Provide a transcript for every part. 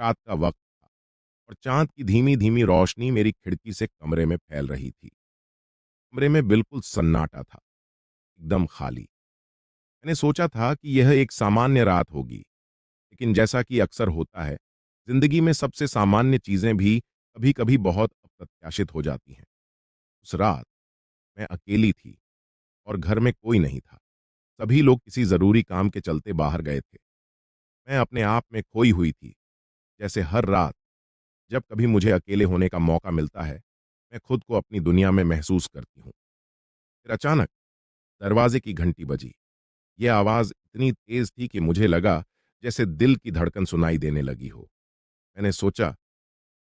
रात का वक्त था और चांद की धीमी धीमी रोशनी मेरी खिड़की से कमरे में फैल रही थी। कमरे में बिल्कुल सन्नाटा था, एकदम खाली। मैंने सोचा था कि यह एक सामान्य रात होगी, लेकिन जैसा कि अक्सर होता है, जिंदगी में सबसे सामान्य चीजें भी कभी कभी बहुत अप्रत्याशित हो जाती हैं। उस रात मैं अकेली थी और घर में कोई नहीं था। सभी लोग किसी जरूरी काम के चलते बाहर गए थे। मैं अपने आप में खोई हुई थी। जैसे हर रात जब कभी मुझे अकेले होने का मौका मिलता है, मैं खुद को अपनी दुनिया में महसूस करती हूँ। फिर अचानक दरवाजे की घंटी बजी। यह आवाज इतनी तेज थी कि मुझे लगा जैसे दिल की धड़कन सुनाई देने लगी हो। मैंने सोचा,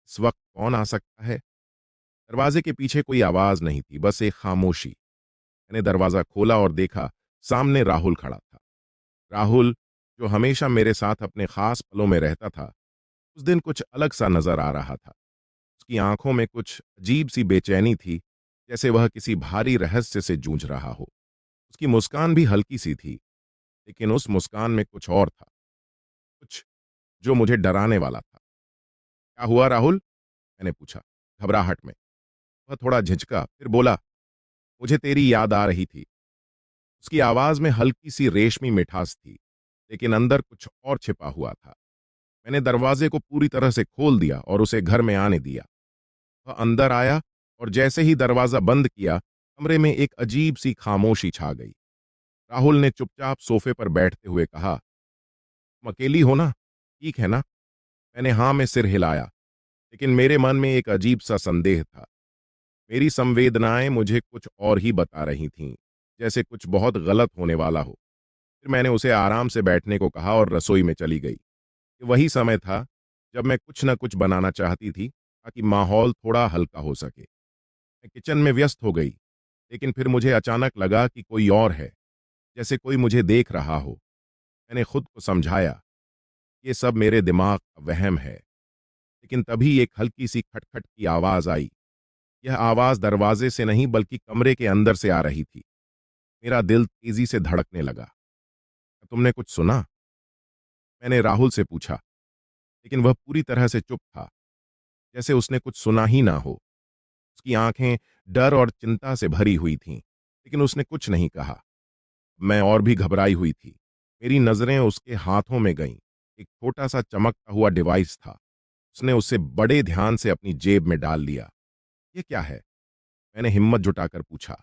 इस वक्त कौन आ सकता है? दरवाजे के पीछे कोई आवाज नहीं थी, बस एक खामोशी। मैंने दरवाजा खोला और देखा, सामने राहुल खड़ा था। राहुल, जो हमेशा मेरे साथ अपने खास पलों में रहता था, उस दिन कुछ अलग सा नजर आ रहा था। उसकी आंखों में कुछ अजीब सी बेचैनी थी, जैसे वह किसी भारी रहस्य से जूझ रहा हो। उसकी मुस्कान भी हल्की सी थी, लेकिन उस मुस्कान में कुछ और था, कुछ जो मुझे डराने वाला था। क्या हुआ राहुल? मैंने पूछा, घबराहट में। वह थोड़ा झिझका, फिर बोला, मुझे तेरी याद आ रही थी। उसकी आवाज में हल्की सी रेशमी मिठास थी, लेकिन अंदर कुछ और छिपा हुआ था। मैंने दरवाजे को पूरी तरह से खोल दिया और उसे घर में आने दिया। वह अंदर आया और जैसे ही दरवाजा बंद किया, कमरे में एक अजीब सी खामोशी छा गई। राहुल ने चुपचाप सोफे पर बैठते हुए कहा, तुम अकेली हो ना? ठीक है ना? मैंने हाँ में सिर हिलाया, लेकिन मेरे मन में एक अजीब सा संदेह था। मेरी संवेदनाएं मुझे कुछ और ही बता रही थीं, जैसे कुछ बहुत गलत होने वाला हो। फिर मैंने उसे आराम से बैठने को कहा और रसोई में चली गई। ये वही समय था जब मैं कुछ न कुछ बनाना चाहती थी, ताकि माहौल थोड़ा हल्का हो सके। मैं किचन में व्यस्त हो गई, लेकिन फिर मुझे अचानक लगा कि कोई और है, जैसे कोई मुझे देख रहा हो। मैंने खुद को समझाया, ये सब मेरे दिमाग का वहम है। लेकिन तभी एक हल्की सी खटखट की आवाज आई। यह आवाज दरवाजे से नहीं, बल्कि कमरे के अंदर से आ रही थी। मेरा दिल तेजी से धड़कने लगा। "क्या तुमने कुछ सुना?" मैंने राहुल से पूछा, लेकिन वह पूरी तरह से चुप था, जैसे उसने कुछ सुना ही ना हो। उसकी आंखें डर और चिंता से भरी हुई थीं, लेकिन उसने कुछ नहीं कहा। मैं और भी घबराई हुई थी। मेरी नजरें उसके हाथों में गईं। एक छोटा सा चमकता हुआ डिवाइस था। उसने उसे बड़े ध्यान से अपनी जेब में डाल लिया। ये क्या है? मैंने हिम्मत जुटाकर पूछा।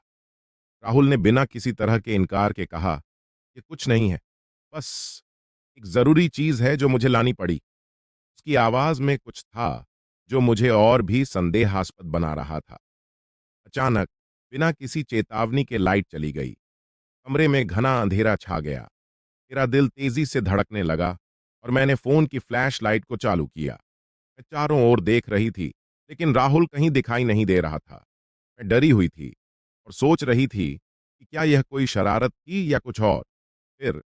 राहुल ने बिना किसी तरह के इनकार के कहा, ये कुछ नहीं है, बस एक जरूरी चीज है जो मुझे लानी पड़ी। उसकी आवाज में कुछ था जो मुझे और भी संदेहास्पद बना रहा था। अचानक बिना किसी चेतावनी के लाइट चली गई। कमरे में घना अंधेरा छा गया। मेरा दिल तेजी से धड़कने लगा और मैंने फोन की फ्लैश लाइट को चालू किया। मैं चारों ओर देख रही थी, लेकिन राहुल कहीं दिखाई नहीं दे रहा था। मैं डरी हुई थी और सोच रही थी कि क्या यह कोई शरारत थी या कुछ और। फिर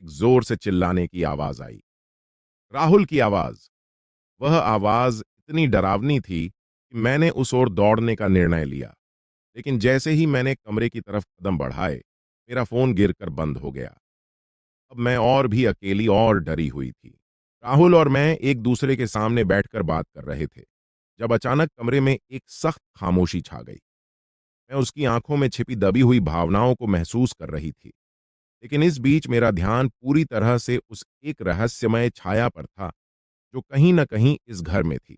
एक जोर से चिल्लाने की आवाज आई। राहुल की आवाज। वह आवाज इतनी डरावनी थी कि मैंने उस ओर दौड़ने का निर्णय लिया। लेकिन जैसे ही मैंने कमरे की तरफ कदम बढ़ाए, मेरा फोन गिरकर बंद हो गया। अब मैं और भी अकेली और डरी हुई थी। राहुल और मैं एक दूसरे के सामने बैठकर बात कर रहे थे, जब अचानक कमरे में एक सख्त खामोशी छा गई। मैं उसकी आंखों में छिपी दबी हुई भावनाओं को महसूस कर रही थी, लेकिन इस बीच मेरा ध्यान पूरी तरह से उस एक रहस्यमय छाया पर था जो कहीं न कहीं इस घर में थी।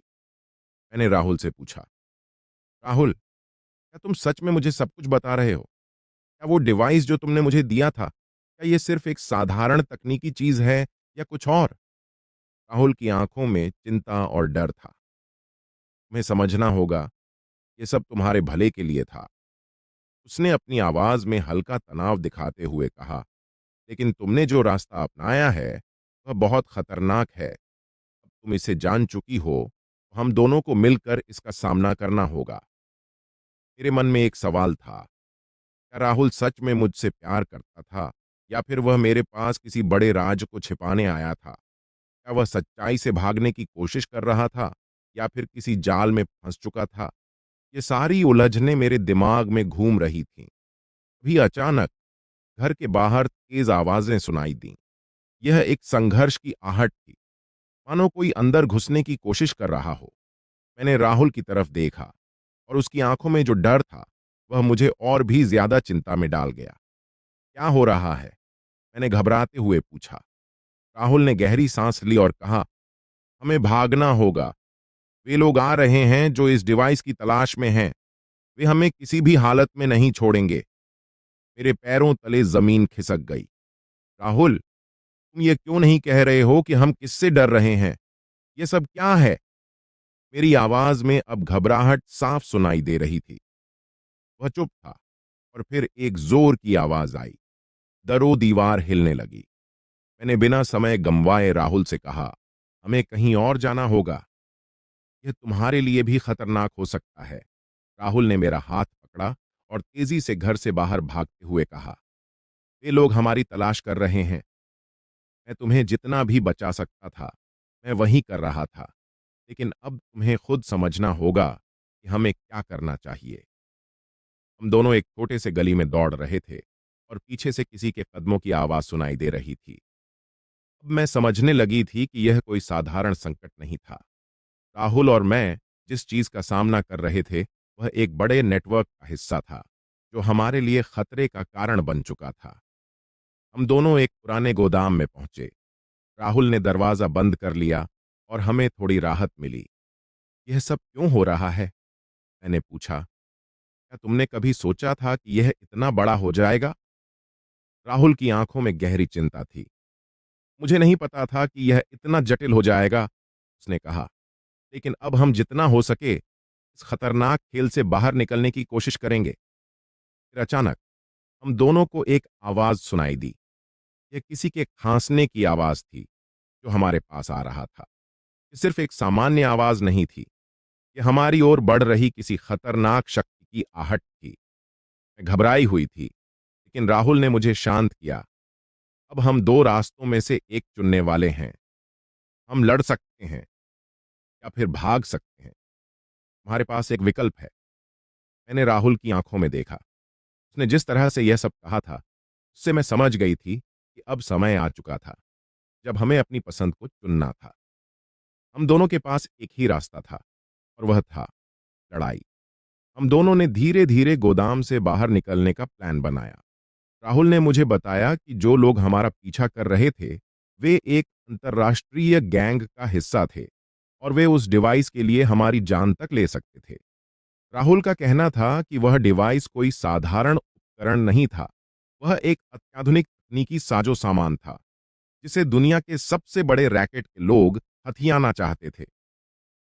मैंने राहुल से पूछा, राहुल, क्या तुम सच में मुझे सब कुछ बता रहे हो? क्या वो डिवाइस जो तुमने मुझे दिया था, क्या ये सिर्फ एक साधारण तकनीकी चीज है या कुछ और? राहुल की आंखों में चिंता और डर था। तुम्हें समझना होगा, ये सब तुम्हारे भले के लिए था। उसने अपनी आवाज में हल्का तनाव दिखाते हुए कहा, लेकिन तुमने जो रास्ता अपनाया है, वह बहुत खतरनाक है। अब तुम इसे जान चुकी हो, तो हम दोनों को मिलकर इसका सामना करना होगा। मेरे मन में एक सवाल था, क्या राहुल सच में मुझसे प्यार करता था, या फिर वह मेरे पास किसी बड़े राज को छिपाने आया था? क्या वह सच्चाई से भागने की कोशिश कर रहा था, या फिर किसी जाल में फंस चुका था? ये सारी उलझनें मेरे दिमाग में घूम रही थीं। अभी अचानक घर के बाहर तेज आवाजें सुनाई दीं। यह एक संघर्ष की आहट थी, मानो कोई अंदर घुसने की कोशिश कर रहा हो। मैंने राहुल की तरफ देखा और उसकी आंखों में जो डर था, वह मुझे और भी ज्यादा चिंता में डाल गया। क्या हो रहा है? मैंने घबराते हुए पूछा। राहुल ने गहरी सांस ली और कहा, हमें भागना होगा। वे लोग आ रहे हैं जो इस डिवाइस की तलाश में हैं। वे हमें किसी भी हालत में नहीं छोड़ेंगे। मेरे पैरों तले जमीन खिसक गई। राहुल, तुम ये क्यों नहीं कह रहे हो कि हम किससे डर रहे हैं? ये सब क्या है? मेरी आवाज में अब घबराहट साफ सुनाई दे रही थी। वह चुप था और फिर एक जोर की आवाज आई। दरो दीवार हिलने लगी। मैंने बिना समय गंवाए राहुल से कहा, हमें कहीं और जाना होगा। यह तुम्हारे लिए भी खतरनाक हो सकता है। राहुल ने मेरा हाथ पकड़ा और तेजी से घर से बाहर भागते हुए कहा, वे लोग हमारी तलाश कर रहे हैं। मैं तुम्हें जितना भी बचा सकता था, मैं वही कर रहा था। लेकिन अब तुम्हें खुद समझना होगा कि हमें क्या करना चाहिए। हम दोनों एक छोटे से गली में दौड़ रहे थे और पीछे से किसी के कदमों की आवाज सुनाई दे रही थी। अब मैं समझने लगी थी कि यह कोई साधारण संकट नहीं था। राहुल और मैं जिस चीज का सामना कर रहे थे, वह एक बड़े नेटवर्क का हिस्सा था, जो हमारे लिए खतरे का कारण बन चुका था। हम दोनों एक पुराने गोदाम में पहुंचे। राहुल ने दरवाजा बंद कर लिया और हमें थोड़ी राहत मिली। यह सब क्यों हो रहा है? मैंने पूछा। क्या तुमने कभी सोचा था कि यह इतना बड़ा हो जाएगा? राहुल की आंखों में गहरी चिंता थी। मुझे नहीं पता था कि यह इतना जटिल हो जाएगा, उसने कहा। लेकिन अब हम जितना हो सके इस खतरनाक खेल से बाहर निकलने की कोशिश करेंगे। फिर अचानक हम दोनों को एक आवाज सुनाई दी। यह किसी के खांसने की आवाज थी, जो हमारे पास आ रहा था। ये सिर्फ एक सामान्य आवाज नहीं थी। यह हमारी ओर बढ़ रही किसी खतरनाक शक्ति की आहट थी। मैं घबराई हुई थी, लेकिन राहुल ने मुझे शांत किया। अब हम दो रास्तों में से एक चुनने वाले हैं। हम लड़ सकते हैं या फिर भाग सकते हैं। हमारे पास एक विकल्प है। मैंने राहुल की आंखों में देखा। उसने जिस तरह से यह सब कहा था, उससे मैं समझ गई थी कि अब समय आ चुका था, जब हमें अपनी पसंद को चुनना था। हम दोनों के पास एक ही रास्ता था और वह था लड़ाई। हम दोनों ने धीरे धीरे गोदाम से बाहर निकलने का प्लान बनाया। राहुल ने मुझे बताया कि जो लोग हमारा पीछा कर रहे थे, वे एक अंतर्राष्ट्रीय गैंग का हिस्सा थे और वे उस डिवाइस के लिए हमारी जान तक ले सकते थे। राहुल का कहना था कि वह डिवाइस कोई साधारण उपकरण नहीं था। वह एक अत्याधुनिक तकनीकी साजो सामान था, जिसे दुनिया के सबसे बड़े रैकेट के लोग हथियाना चाहते थे।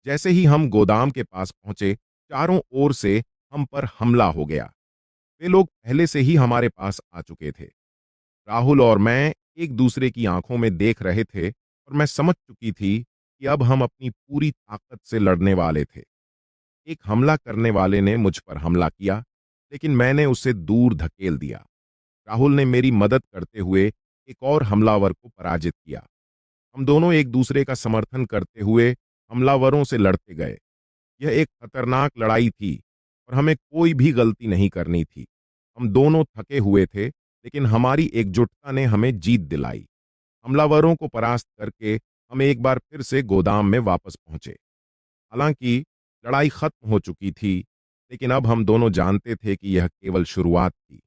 जैसे ही हम गोदाम के पास पहुंचे, चारों ओर से हम पर हमला हो गया। वे लोग पहले से ही हमारे पास आ चुके थे। राहुल और मैं एक दूसरे की आंखों में देख रहे थे और मैं समझ चुकी थी कि अब हम अपनी पूरी ताकत से लड़ने वाले थे। एक हमला करने वाले ने मुझ पर हमला किया, लेकिन मैंने उसे दूर धकेल दिया। राहुल ने मेरी मदद करते हुए एक और हमलावर को पराजित किया। हम दोनों एक दूसरे का समर्थन करते हुए हमलावरों से लड़ते गए। यह एक खतरनाक लड़ाई थी और हमें कोई भी गलती नहीं करनी थी। हम दोनों थके हुए थे, लेकिन हमारी एकजुटता ने हमें जीत दिलाई। हमलावरों को परास्त करके हम एक बार फिर से गोदाम में वापस पहुंचे। हालांकि लड़ाई खत्म हो चुकी थी, लेकिन अब हम दोनों जानते थे कि यह केवल शुरुआत थी।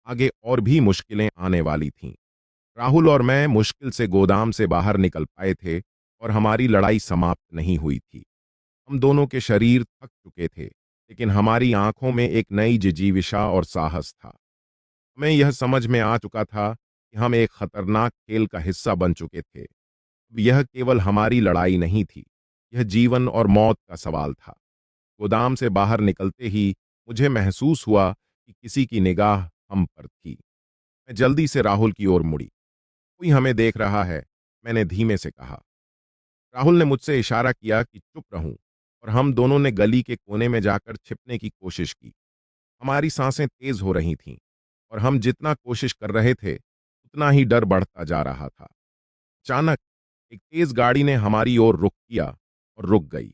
आगे और भी मुश्किलें आने वाली थीं। राहुल और मैं मुश्किल से गोदाम से बाहर निकल पाए थे और हमारी लड़ाई समाप्त नहीं हुई थी। हम दोनों के शरीर थक चुके थे, लेकिन हमारी आंखों में एक नई जिजीविशा और साहस था। हमें यह समझ में आ चुका था कि हम एक खतरनाक खेल का हिस्सा बन चुके थे। अब यह केवल हमारी लड़ाई नहीं थी, यह जीवन और मौत का सवाल था। गोदाम से बाहर निकलते ही मुझे महसूस हुआ कि किसी की निगाह हम पर थी। मैं जल्दी से राहुल की ओर मुड़ी। कोई हमें देख रहा है, मैंने धीमे से कहा। राहुल ने मुझसे इशारा किया कि चुप रहूं और हम दोनों ने गली के कोने में जाकर छिपने की कोशिश की। हमारी सांसें तेज हो रही थीं और हम जितना कोशिश कर रहे थे, उतना ही डर बढ़ता जा रहा था। अचानक एक तेज गाड़ी ने हमारी ओर रुख किया और रुक गई।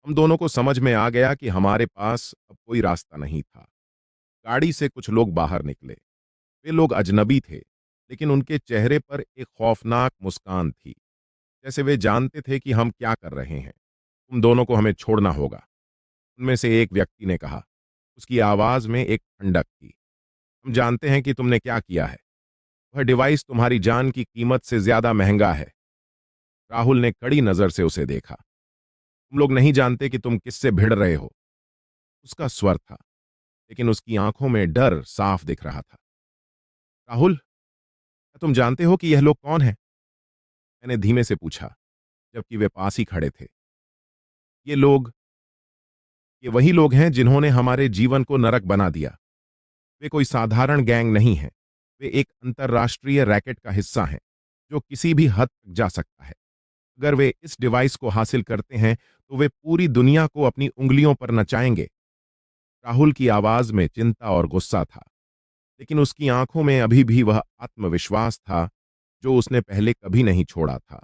हम दोनों को समझ में आ गया कि हमारे पास अब कोई रास्ता नहीं था। गाड़ी से कुछ लोग बाहर निकले। वे लोग अजनबी थे, लेकिन उनके चेहरे पर एक खौफनाक मुस्कान थी। जैसे वे जानते थे कि हम क्या कर रहे हैं। तुम दोनों को हमें छोड़ना होगा, उनमें से एक व्यक्ति ने कहा। उसकी आवाज में एक ठंडक थी। हम जानते हैं कि तुमने क्या किया है। वह डिवाइस तुम्हारी जान की कीमत से ज्यादा महंगा है। राहुल ने कड़ी नजर से उसे देखा। तुम लोग नहीं जानते कि तुम किससे भिड़ रहे हो। उसका स्वर था, लेकिन उसकी आंखों में डर साफ दिख रहा था। राहुल, क्या तुम जानते हो कि यह लोग कौन हैं? मैंने धीमे से पूछा, जबकि वे पास ही खड़े थे। ये लोग, ये वही लोग हैं जिन्होंने हमारे जीवन को नरक बना दिया। वे कोई साधारण गैंग नहीं है। वे एक अंतर्राष्ट्रीय रैकेट का हिस्सा हैं, जो किसी भी हद तक जा सकता है। अगर वे इस डिवाइस को हासिल करते हैं, तो वे पूरी दुनिया को अपनी उंगलियों पर नचाएंगे। राहुल की आवाज में चिंता और गुस्सा था, लेकिन उसकी आंखों में अभी भी वह आत्मविश्वास था जो उसने पहले कभी नहीं छोड़ा था।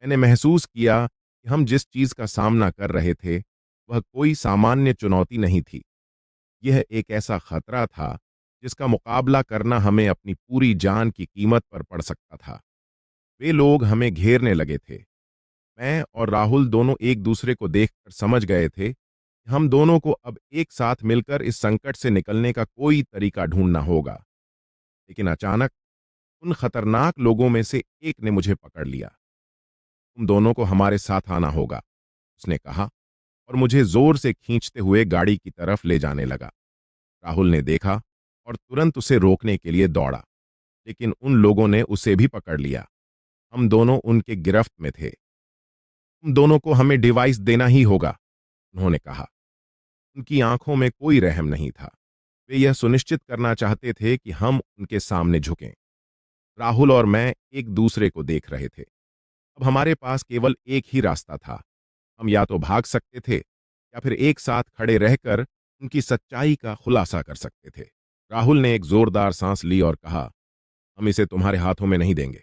मैंने महसूस किया कि हम जिस चीज का सामना कर रहे थे, वह कोई सामान्य चुनौती नहीं थी। यह एक ऐसा खतरा था जिसका मुकाबला करना हमें अपनी पूरी जान की कीमत पर पड़ सकता था। वे लोग हमें घेरने लगे थे। मैं और राहुल दोनों एक दूसरे को देखकर समझ गए थे कि हम दोनों को अब एक साथ मिलकर इस संकट से निकलने का कोई तरीका ढूंढना होगा। लेकिन अचानक उन खतरनाक लोगों में से एक ने मुझे पकड़ लिया। तुम दोनों को हमारे साथ आना होगा, उसने कहा, और मुझे जोर से खींचते हुए गाड़ी की तरफ ले जाने लगा। राहुल ने देखा और तुरंत उसे रोकने के लिए दौड़ा, लेकिन उन लोगों ने उसे भी पकड़ लिया। हम दोनों उनके गिरफ्त में थे। तुम दोनों को हमें डिवाइस देना ही होगा, उन्होंने कहा। उनकी आंखों में कोई रहम नहीं था। वे यह सुनिश्चित करना चाहते थे कि हम उनके सामने झुकें। राहुल और मैं एक दूसरे को देख रहे थे। अब हमारे पास केवल एक ही रास्ता था। हम या तो भाग सकते थे, या फिर एक साथ खड़े रहकर उनकी सच्चाई का खुलासा कर सकते थे। राहुल ने एक जोरदार सांस ली और कहा, हम इसे तुम्हारे हाथों में नहीं देंगे।